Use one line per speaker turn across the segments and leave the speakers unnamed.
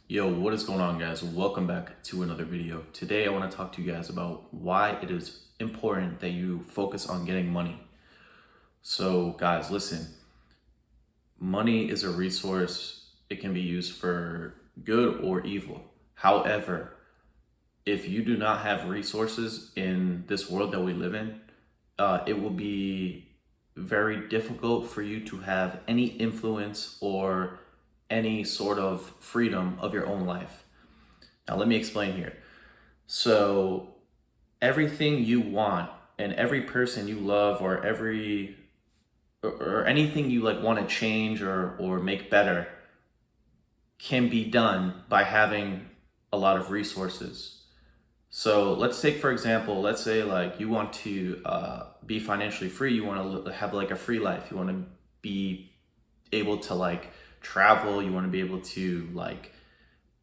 Yo, what is going on, guys? Welcome back to another video. Today I want to talk to you guys about why it is important that you focus on getting money. So guys, listen, money is a resource. It can be used for good or evil. However, if you do not have resources in this world that we live in, it will be very difficult for you to have any influence or any sort of freedom of your own life. Now, let me explain here. So, everything you want and every person you love or anything you like want to change or make better can be done by having a lot of resources. So let's take, for example, let's say like you want to be financially free. You want to have like a free life. You want to be able to like travel. You want to be able to like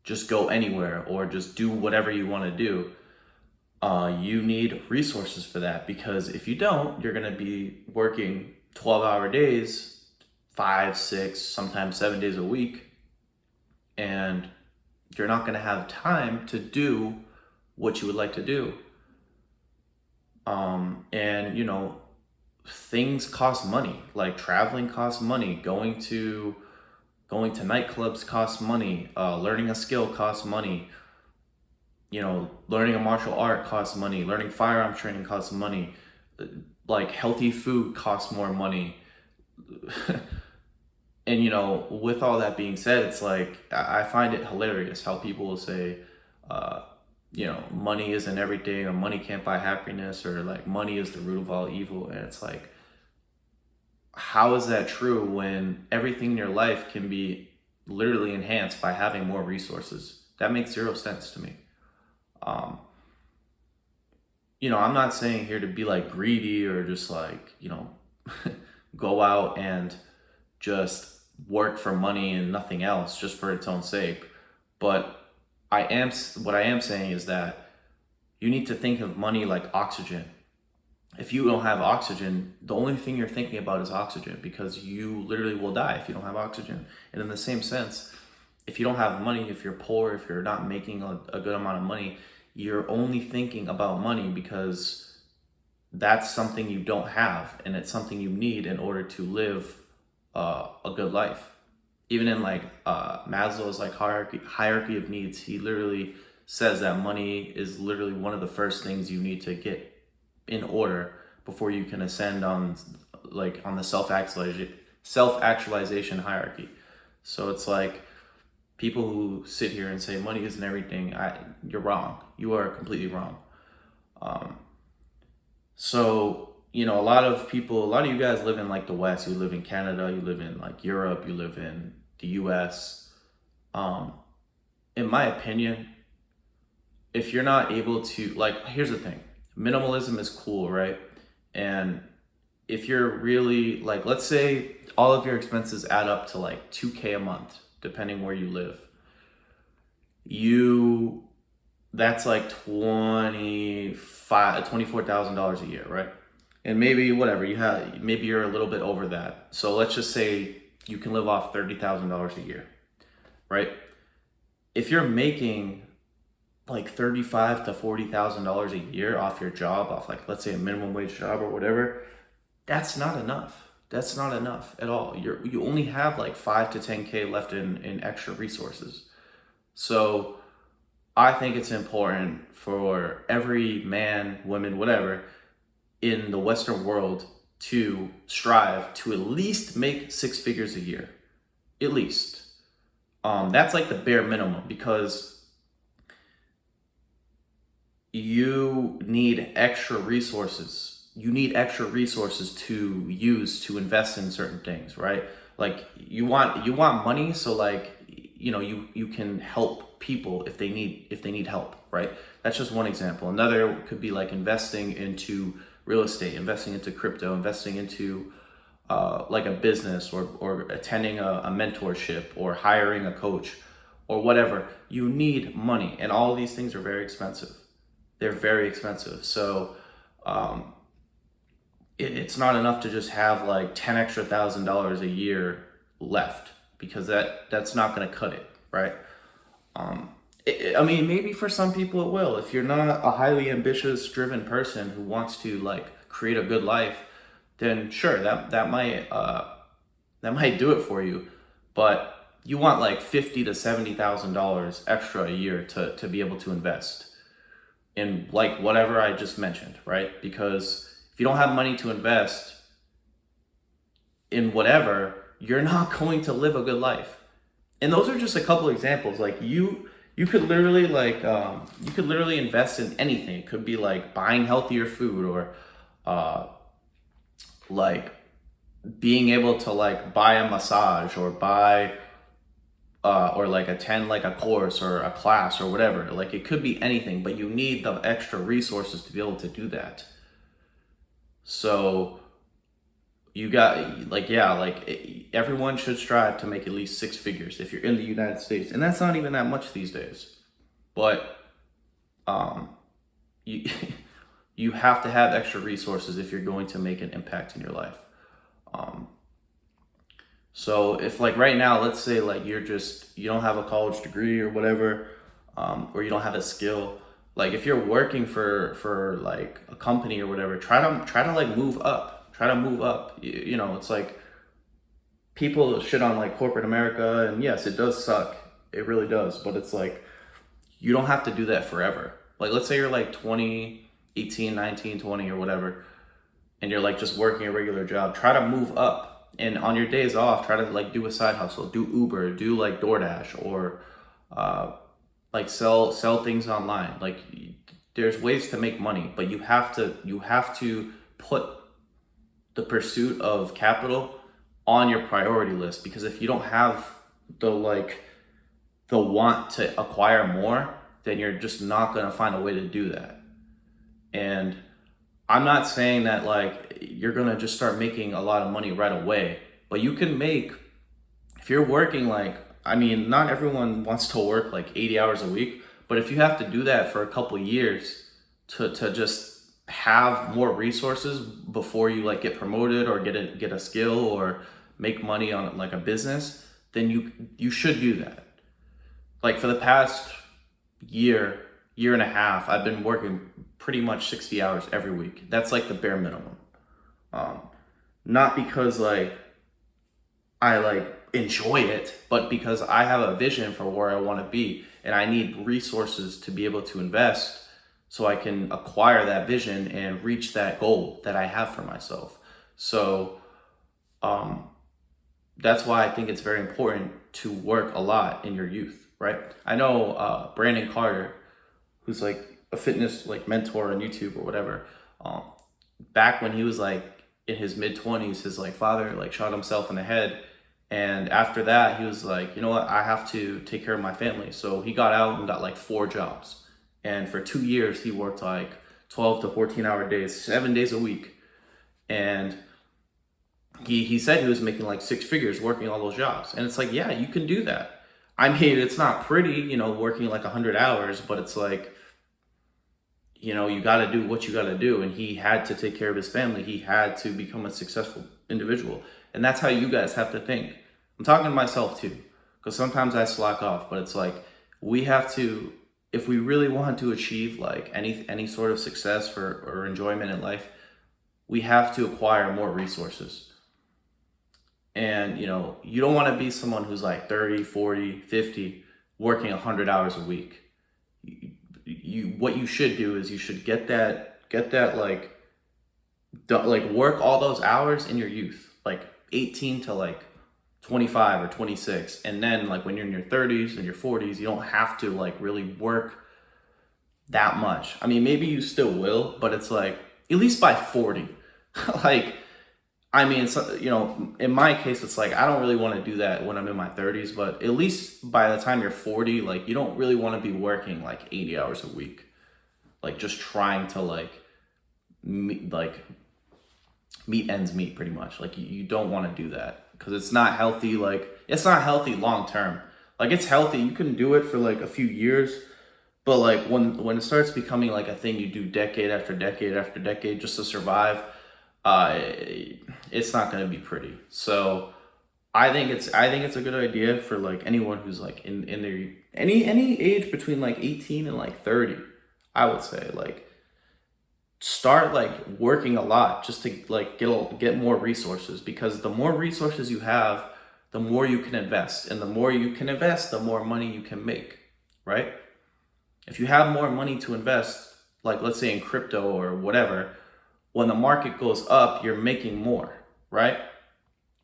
just go anywhere or just do whatever you want to do. You need resources for that, because if you don't, you're going to be working 12-hour days, 5, 6, sometimes 7 days a week, and you're not going to have time to do what you would like to do. And things cost money. Like traveling costs money. Going to nightclubs costs money. Learning a skill costs money. Learning a martial art costs money. Learning firearm training costs money. Like healthy food costs more money. And with all that being said, it's like I find it hilarious how people will say, money isn't everything, or money can't buy happiness, or like money is the root of all evil. And it's like, how is that true when everything in your life can be literally enhanced by having more resources? That makes zero sense to me. I'm not saying here to be like greedy or just like, go out and just work for money and nothing else just for its own sake. But what I am saying is that you need to think of money like oxygen. If you don't have oxygen, the only thing you're thinking about is oxygen, because you literally will die if you don't have oxygen. And in the same sense, if you don't have money, if you're poor, if you're not making a good amount of money, you're only thinking about money because that's something you don't have, and it's something you need in order to live a good life. Even in like Maslow's like hierarchy of needs, he literally says that money is literally one of the first things you need to get in order before you can ascend on the self-actualization hierarchy. So it's like people who sit here and say money isn't everything, you're wrong. You are completely wrong. So a lot of you guys live in like the West. You live in Canada. You live in like Europe. You live in the U.S. In my opinion, if you're not able to, like, here's the thing: minimalism is cool, right? And if you're really like, let's say all of your expenses add up to like 2K a month, depending where you live, that's like $24,000 a year, right? And maybe whatever maybe you're a little bit over that. So let's just say you can live off $30,000 a year, right? If you're making like $35,000 to $40,000 a year off your job, off like, let's say, a minimum wage job or whatever, that's not enough. That's not enough at all. You only have like 5 to 10K left in extra resources. So I think it's important for every man, woman, whatever, in the Western world to strive to at least make 6 figures a year. At least. That's like the bare minimum, because you need extra resources. You need extra resources to use to invest in certain things, right? Like you want money, so like you can help people if they need help, right? That's just one example. Another could be like investing into real estate, investing into crypto, investing into like a business, or attending a mentorship, or hiring a coach, or whatever. You need money, and all of these things are very expensive. They're very expensive. So it's not enough to just have like 10 extra $1,000 a year left, because that's not going to cut it, right? I mean, maybe for some people it will. If you're not a highly ambitious, driven person who wants to like create a good life, then sure, that might do it for you. But you want like $50,000 to $70,000 extra a year to be able to invest in like whatever I just mentioned, right? Because if you don't have money to invest in whatever, you're not going to live a good life. And those are just a couple examples. Like you could literally you could literally invest in anything. It could be like buying healthier food, or uh like being able to like buy a massage, or buy or like attend like a course or a class or whatever. Like it could be anything, but you need the extra resources to be able to do that. So you got like, yeah, like everyone should strive to make at least six figures if you're in the United States, and that's not even that much these days. But um you you have to have extra resources if you're going to make an impact in your life. um so if like right now, let's say like you don't have a college degree or whatever, or you don't have a skill, like if you're working for like a company or whatever, try to like move up, try to move up. You know, it's like people shit on like corporate America, and yes, it does suck, it really does, but it's like you don't have to do that forever. Like let's say you're like 20, 18, 19, 20 or whatever, and you're like just working a regular job. Try to move up, and on your days off, try to like do a side hustle, do Uber, do like DoorDash, or uh like sell things online. Like there's ways to make money, but you have to put the pursuit of capital on your priority list, because if you don't have the like the want to acquire more, then you're just not going to find a way to do that. And I'm not saying that like you're going to just start making a lot of money right away, but you can make, if you're working like, I mean, not everyone wants to work like 80 hours a week, but if you have to do that for a couple years to just have more resources before you like get promoted or get a skill or make money on like a business, then you should do that. Like for the past year and a half, I've been working pretty much 60 hours every week. That's like the bare minimum. Um, Not because like I like enjoy it, but because I have a vision for where I want to be, and I need resources to be able to invest so I can acquire that vision and reach that goal that I have for myself. So um, that's why I think it's very important to work a lot in your youth, right? I know Brandon Carter, who's like a fitness like mentor on YouTube or whatever. Um, Back when he was like in his mid 20s, his like father like shot himself in the head, and after that he was like, you know what, I have to take care of my family. So he got out and got like four jobs, and for 2 years he worked like 12 to 14 hour days, 7 days a week. And he said he was making like six figures working all those jobs. And it's like, yeah, you can do that. I mean, it's not pretty, working like 100 hours, but it's like, you got to do what you got to do. And he had to take care of his family. He had to become a successful individual. And that's how you guys have to think. I'm talking to myself too, because sometimes I slack off, but it's like we have to, if we really want to achieve like any sort of success for or enjoyment in life, we have to acquire more resources. And you don't want to be someone who's like 30, 40, 50, working 100 hours a week. What you should do is you should get that like work all those hours in your youth, like 18 to like 25 or 26, and then like when you're in your 30s and your 40s, you don't have to like really work that much. I mean, maybe you still will, but it's like at least by 40. Like, I mean, so, in my case, it's like I don't really want to do that when I'm in my 30s, but at least by the time you're 40, like you don't really want to be working like 80 hours a week, like just trying to meet ends meet pretty much. Like you don't want to do that because it's not healthy. Like it's not healthy long term. Like it's healthy, you can do it for like a few years, but like when it starts becoming like a thing you do decade after decade after decade just to survive, uh, it's not going to be pretty. So I think it's a good idea for like anyone who's like in their any age between like 18 and like 30. I would say like start like working a lot just to like get more resources, because the more resources you have, the more you can invest, and the more you can invest, the more money you can make, right? If you have more money to invest, like let's say in crypto or whatever, when the market goes up, you're making more, right?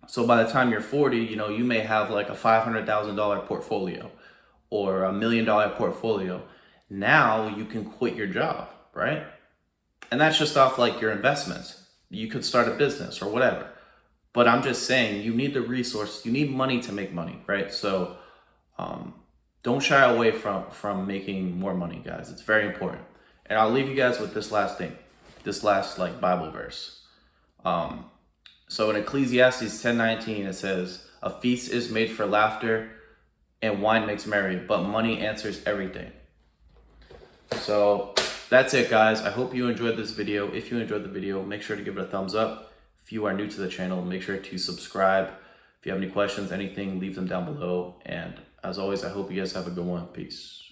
So by the time you're 40, you know, you may have like a $500,000 portfolio or $1 million portfolio. Now you can quit your job, right? And that's just off like your investments. You could start a business or whatever. But I'm just saying, you need the resource, you need money to make money, right? So um, don't shy away from making more money, guys. It's very important. And I'll leave you guys with this last thing, this last like Bible verse. Um, so in Ecclesiastes 10:19, it says, "A feast is made for laughter, and wine makes merry, but money answers everything." So that's it, guys. I hope you enjoyed this video. If you enjoyed the video, make sure to give it a thumbs up. If you are new to the channel, make sure to subscribe. If you have any questions, anything, leave them down below. And as always, I hope you guys have a good one. Peace.